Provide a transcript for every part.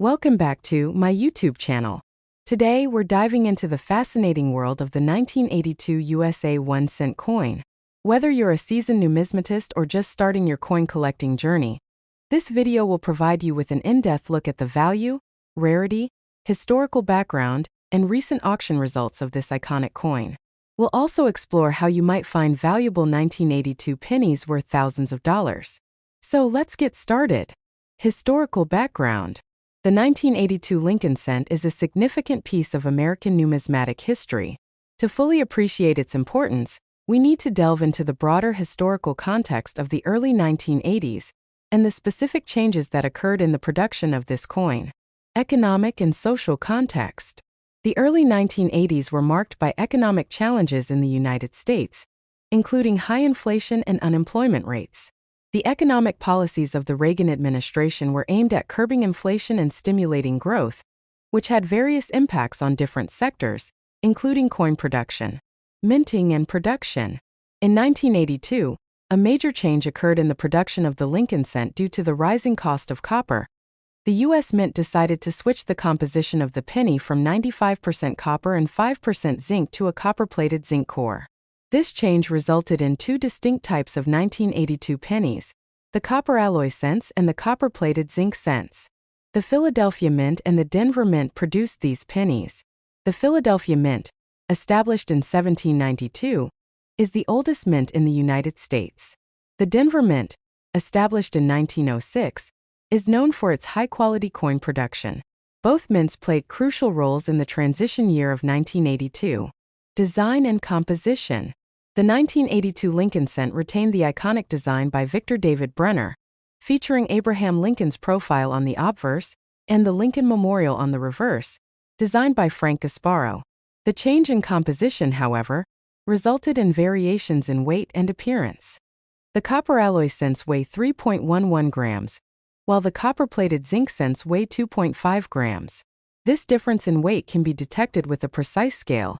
Welcome back to my YouTube channel. Today we're diving into the fascinating world of the 1982 USA 1-cent coin. Whether you're a seasoned numismatist or just starting your coin collecting journey, this video will provide you with an in-depth look at the value, rarity, historical background, and recent auction results of this iconic coin. We'll also explore how you might find valuable 1982 pennies worth thousands of dollars. So let's get started. Historical background. The 1982 Lincoln cent is a significant piece of American numismatic history. To fully appreciate its importance, we need to delve into the broader historical context of the early 1980s and the specific changes that occurred in the production of this coin. Economic and social context. The early 1980s were marked by economic challenges in the United States, including high inflation and unemployment rates. The economic policies of the Reagan administration were aimed at curbing inflation and stimulating growth, which had various impacts on different sectors, including coin production, minting, and production. In 1982, a major change occurred in the production of the Lincoln cent due to the rising cost of copper. The U.S. Mint decided to switch the composition of the penny from 95% copper and 5% zinc to a copper-plated zinc core. This change resulted in two distinct types of 1982 pennies, the copper alloy cents and the copper-plated zinc cents. The Philadelphia Mint and the Denver Mint produced these pennies. The Philadelphia Mint, established in 1792, is the oldest mint in the United States. The Denver Mint, established in 1906, is known for its high-quality coin production. Both mints played crucial roles in the transition year of 1982. Design and composition. The 1982 Lincoln cent retained the iconic design by Victor David Brenner, featuring Abraham Lincoln's profile on the obverse and the Lincoln Memorial on the reverse, designed by Frank Gasparo. The change in composition, however, resulted in variations in weight and appearance. The copper alloy cents weigh 3.11 grams, while the copper-plated zinc cents weigh 2.5 grams. This difference in weight can be detected with a precise scale,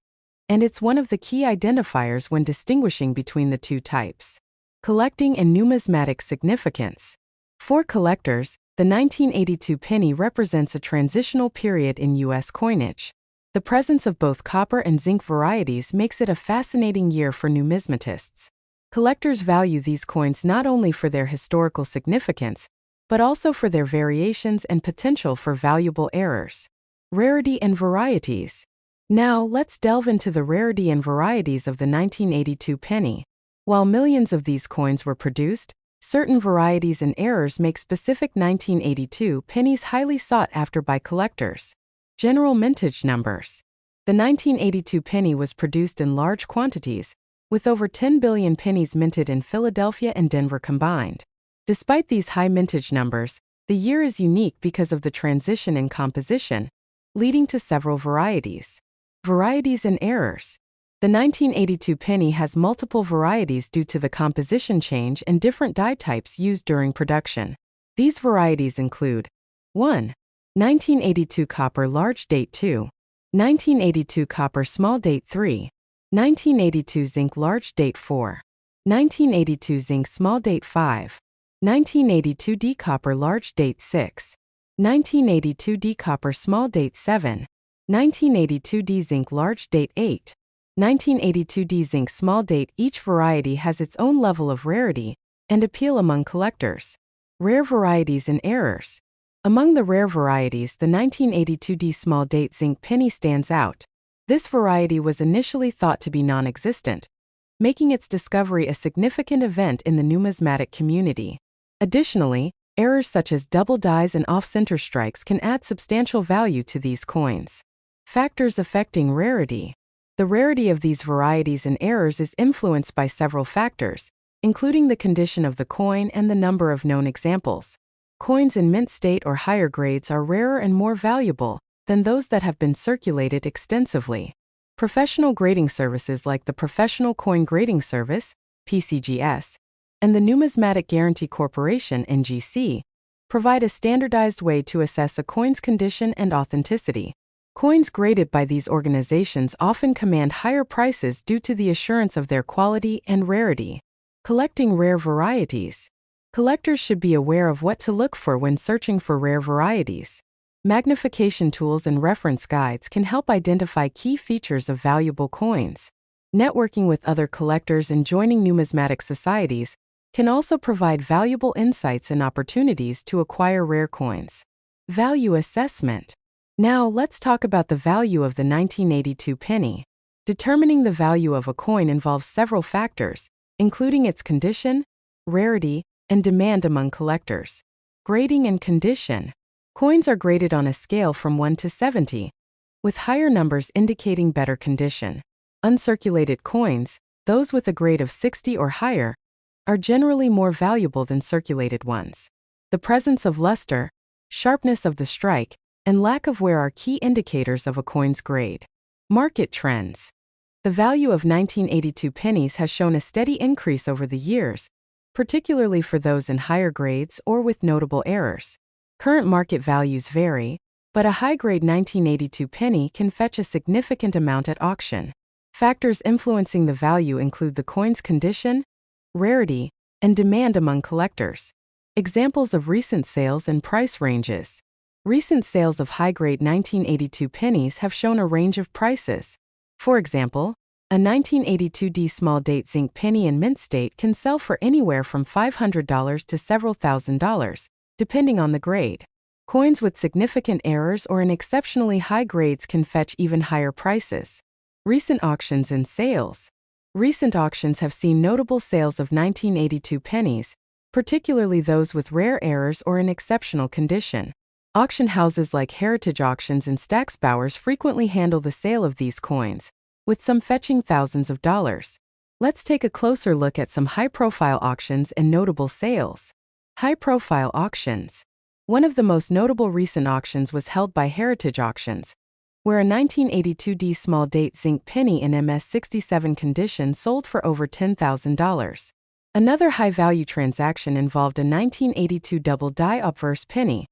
and it's one of the key identifiers when distinguishing between the two types. Collecting and numismatic significance. For collectors, the 1982 penny represents a transitional period in U.S. coinage. The presence of both copper and zinc varieties makes it a fascinating year for numismatists. Collectors value these coins not only for their historical significance, but also for their variations and potential for valuable errors. Rarity and varieties. Now, let's delve into the rarity and varieties of the 1982 penny. While millions of these coins were produced, certain varieties and errors make specific 1982 pennies highly sought after by collectors. General mintage numbers. The 1982 penny was produced in large quantities, with over 10 billion pennies minted in Philadelphia and Denver combined. Despite these high mintage numbers, the year is unique because of the transition in composition, leading to several varieties. Varieties and errors. The 1982 penny has multiple varieties due to the composition change and different die types used during production. These varieties include 1. 1982 copper large date 2, 1982 copper small date 3, 1982 zinc large date 4, 1982 zinc small date 5, 1982 D copper large date 6, 1982 D copper small date 7, 1982 D zinc large date 8, 1982 D zinc small date. Each variety has its own level of rarity and appeal among collectors. Rare varieties and errors. Among the rare varieties, the 1982 D small date zinc penny stands out. This variety was initially thought to be non-existent, making its discovery a significant event in the numismatic community. Additionally, errors such as double dies and off-center strikes can add substantial value to these coins. Factors affecting rarity. The rarity of these varieties and errors is influenced by several factors, including the condition of the coin and the number of known examples. Coins in mint state or higher grades are rarer and more valuable than those that have been circulated extensively. Professional grading services like the Professional Coin Grading Service, PCGS, and the Numismatic Guarantee Corporation, NGC, provide a standardized way to assess a coin's condition and authenticity. Coins graded by these organizations often command higher prices due to the assurance of their quality and rarity. Collecting rare varieties. Collectors should be aware of what to look for when searching for rare varieties. Magnification tools and reference guides can help identify key features of valuable coins. Networking with other collectors and joining numismatic societies can also provide valuable insights and opportunities to acquire rare coins. Value assessment. Now, let's talk about the value of the 1982 penny. Determining the value of a coin involves several factors, including its condition, rarity, and demand among collectors. Grading and condition. Coins are graded on a scale from 1 to 70, with higher numbers indicating better condition. Uncirculated coins, those with a grade of 60 or higher, are generally more valuable than circulated ones. The presence of luster, sharpness of the strike, and lack of wear are key indicators of a coin's grade. Market trends. The value of 1982 pennies has shown a steady increase over the years, particularly for those in higher grades or with notable errors. Current market values vary, but a high-grade 1982 penny can fetch a significant amount at auction. Factors influencing the value include the coin's condition, rarity, and demand among collectors. Examples of recent sales and price ranges. Recent sales of high-grade 1982 pennies have shown a range of prices. For example, a 1982D small date zinc penny in mint state can sell for anywhere from $500 to several $1,000s, depending on the grade. Coins with significant errors or in exceptionally high grades can fetch even higher prices. Recent auctions and sales. Recent auctions have seen notable sales of 1982 pennies, particularly those with rare errors or in exceptional condition. Auction houses like Heritage Auctions and Stack's Bowers frequently handle the sale of these coins, with some fetching thousands of dollars. Let's take a closer look at some high-profile auctions and notable sales. High-profile auctions. One of the most notable recent auctions was held by Heritage Auctions, where a 1982D small date zinc penny in MS67 condition sold for over $10,000. Another high-value transaction involved a 1982 double die obverse penny,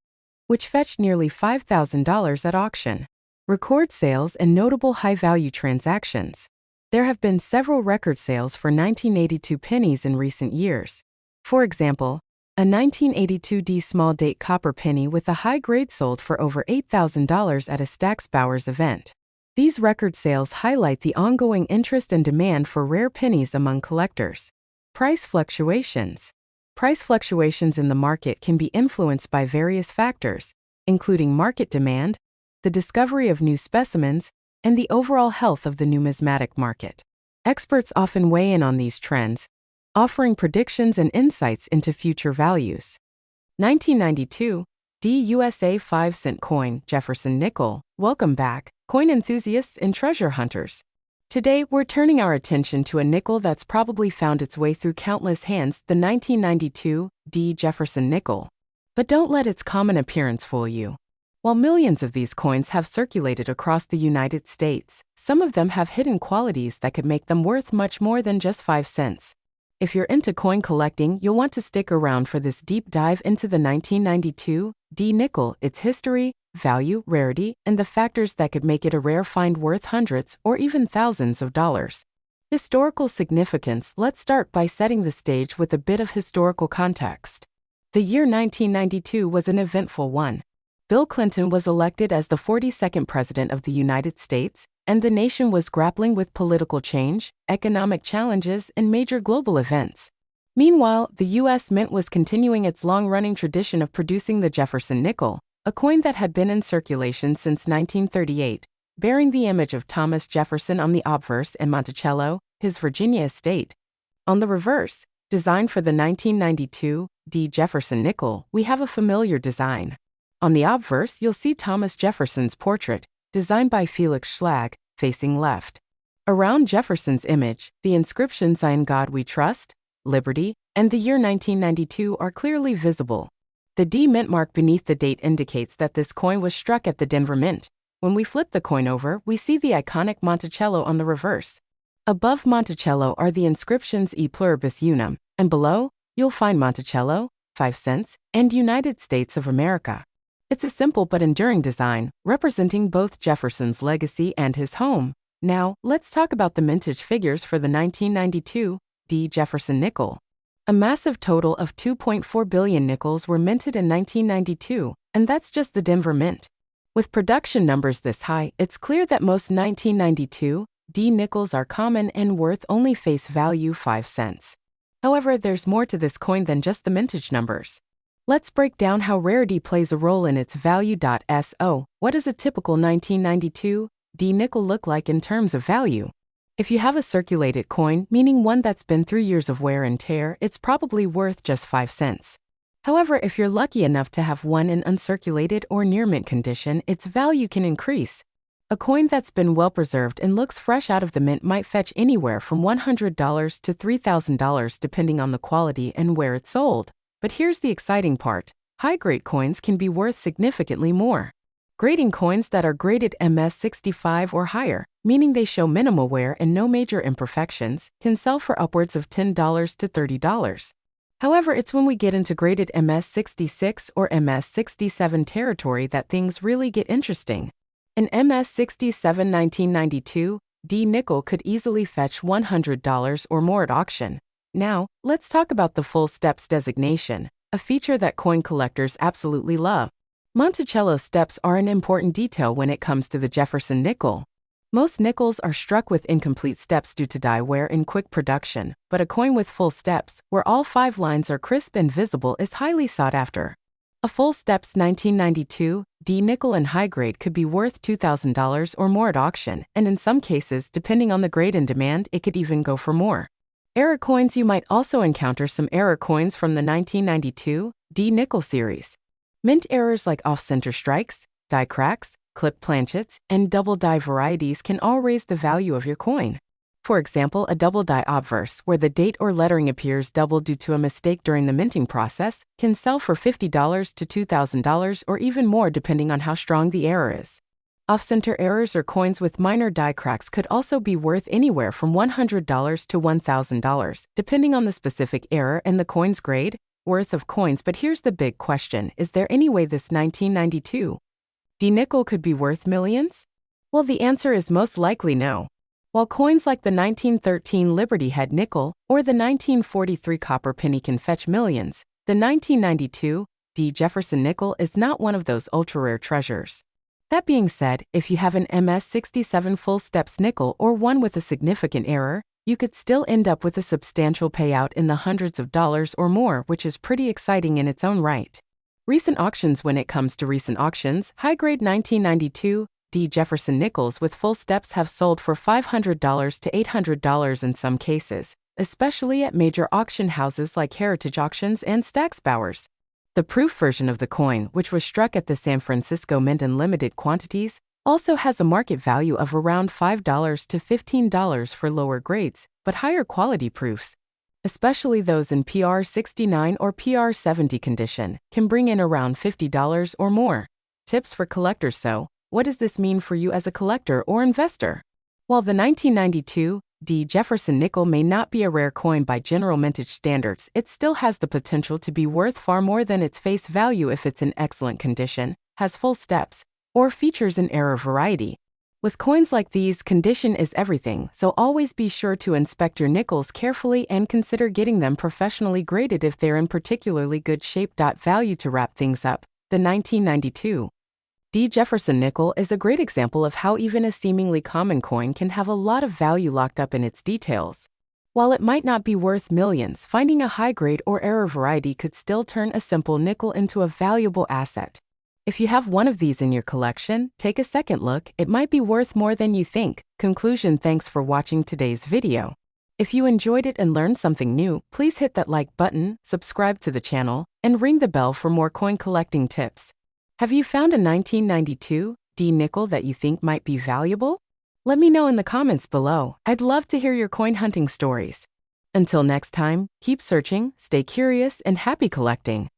which fetched nearly $5,000 at auction. Record sales and notable high-value transactions. There have been several record sales for 1982 pennies in recent years. For example, a 1982D small date copper penny with a high grade sold for over $8,000 at a Stack's Bowers event. These record sales highlight the ongoing interest and demand for rare pennies among collectors. Price fluctuations. Price fluctuations in the market can be influenced by various factors, including market demand, the discovery of new specimens, and the overall health of the numismatic market. Experts often weigh in on these trends, offering predictions and insights into future values. 1992, D-USA 5-cent coin, Jefferson Nickel. Welcome back, coin enthusiasts and treasure hunters. Today, we're turning our attention to a nickel that's probably found its way through countless hands, the 1992 D. Jefferson Nickel. But don't let its common appearance fool you. While millions of these coins have circulated across the United States, some of them have hidden qualities that could make them worth much more than just 5 cents. If you're into coin collecting, you'll want to stick around for this deep dive into the 1992 D nickel, its history, value, rarity, and the factors that could make it a rare find worth hundreds or even thousands of dollars. Historical significance. Let's start by setting the stage with a bit of historical context. The year 1992 was an eventful one. Bill Clinton was elected as the 42nd President of the United States, and the nation was grappling with political change, economic challenges, and major global events. Meanwhile, the U.S. Mint was continuing its long-running tradition of producing the Jefferson Nickel, a coin that had been in circulation since 1938, bearing the image of Thomas Jefferson on the obverse and Monticello, his Virginia estate. On the reverse, designed for the 1992 D. Jefferson Nickel, we have a familiar design. On the obverse, you'll see Thomas Jefferson's portrait, designed by Felix Schlag, facing left. Around Jefferson's image, the inscriptions "In God We Trust," "Liberty," and the year 1992 are clearly visible. The D mint mark beneath the date indicates that this coin was struck at the Denver Mint. When we flip the coin over, we see the iconic Monticello on the reverse. Above Monticello are the inscriptions "E Pluribus Unum," and below, you'll find Monticello, 5 cents, and United States of America. It's a simple but enduring design, representing both Jefferson's legacy and his home. Now, let's talk about the mintage figures for the 1992 D. Jefferson Nickel. A massive total of 2.4 billion nickels were minted in 1992, and that's just the Denver Mint. With production numbers this high, it's clear that most 1992 D nickels are common and worth only face value 5 cents. However, there's more to this coin than just the mintage numbers. Let's break down how rarity plays a role in its value. So, what does a typical 1992 D nickel look like in terms of value? If you have a circulated coin, meaning one that's been through years of wear and tear, it's probably worth just 5 cents. However, if you're lucky enough to have one in uncirculated or near mint condition, its value can increase. A coin that's been well preserved and looks fresh out of the mint might fetch anywhere from $100 to $3,000 depending on the quality and where it's sold. But here's the exciting part. High-grade coins can be worth significantly more. Grading coins that are graded MS65 or higher, meaning they show minimal wear and no major imperfections, can sell for upwards of $10 to $30. However, it's when we get into graded MS66 or MS67 territory that things really get interesting. An MS67 1992 D nickel could easily fetch $100 or more at auction. Now, let's talk about the full steps designation, a feature that coin collectors absolutely love. Monticello steps are an important detail when it comes to the Jefferson nickel. Most nickels are struck with incomplete steps due to die wear in quick production, but a coin with full steps, where all 5 lines are crisp and visible, is highly sought after. A full steps 1992 D nickel in high grade could be worth $2,000 or more at auction, and in some cases, depending on the grade and demand, it could even go for more. Error coins. You might also encounter some error coins from the 1992 D nickel series. Mint errors like off-center strikes, die cracks, clip planchets, and double die varieties can all raise the value of your coin. For example, a double die obverse, where the date or lettering appears double due to a mistake during the minting process, can sell for $50 to $2,000 or even more depending on how strong the error is. Off-center errors or coins with minor die cracks could also be worth anywhere from $100 to $1,000, depending on the specific error and the coin's grade. Worth of coins. But here's the big question: is there any way this 1992 D nickel could be worth millions? Well, the answer is most likely no. While coins like the 1913 Liberty Head nickel or the 1943 copper penny can fetch millions, the 1992 D Jefferson nickel is not one of those ultra-rare treasures. That being said, if you have an MS67 full steps nickel or one with a significant error, you could still end up with a substantial payout in the hundreds of dollars or more, which is pretty exciting in its own right. Recent auctions. When it comes to recent auctions, high-grade 1992 D Jefferson nickels with full steps have sold for $500 to $800 in some cases, especially at major auction houses like Heritage Auctions and Stack's Bowers. The proof version of the coin, which was struck at the San Francisco Mint in limited quantities, also has a market value of around $5 to $15 for lower grades, but higher quality proofs, especially those in PR69 or PR70 condition, can bring in around $50 or more. Tips for collectors. So, what does this mean for you as a collector or investor? While the 1992 D Jefferson nickel may not be a rare coin by general mintage standards, it still has the potential to be worth far more than its face value if it's in excellent condition, has full steps, or features an error variety. With coins like these, condition is everything, so always be sure to inspect your nickels carefully and consider getting them professionally graded if they're in particularly good shape. Value. To wrap things up, the 1992 D Jefferson nickel is a great example of how even a seemingly common coin can have a lot of value locked up in its details. While it might not be worth millions, finding a high-grade or error variety could still turn a simple nickel into a valuable asset. If you have one of these in your collection, take a second look. It might be worth more than you think. Conclusion. Thanks for watching today's video. If you enjoyed it and learned something new, please hit that like button, subscribe to the channel, and ring the bell for more coin collecting tips. Have you found a 1992 D nickel that you think might be valuable? Let me know in the comments below. I'd love to hear your coin hunting stories. Until next time, keep searching, stay curious, and happy collecting.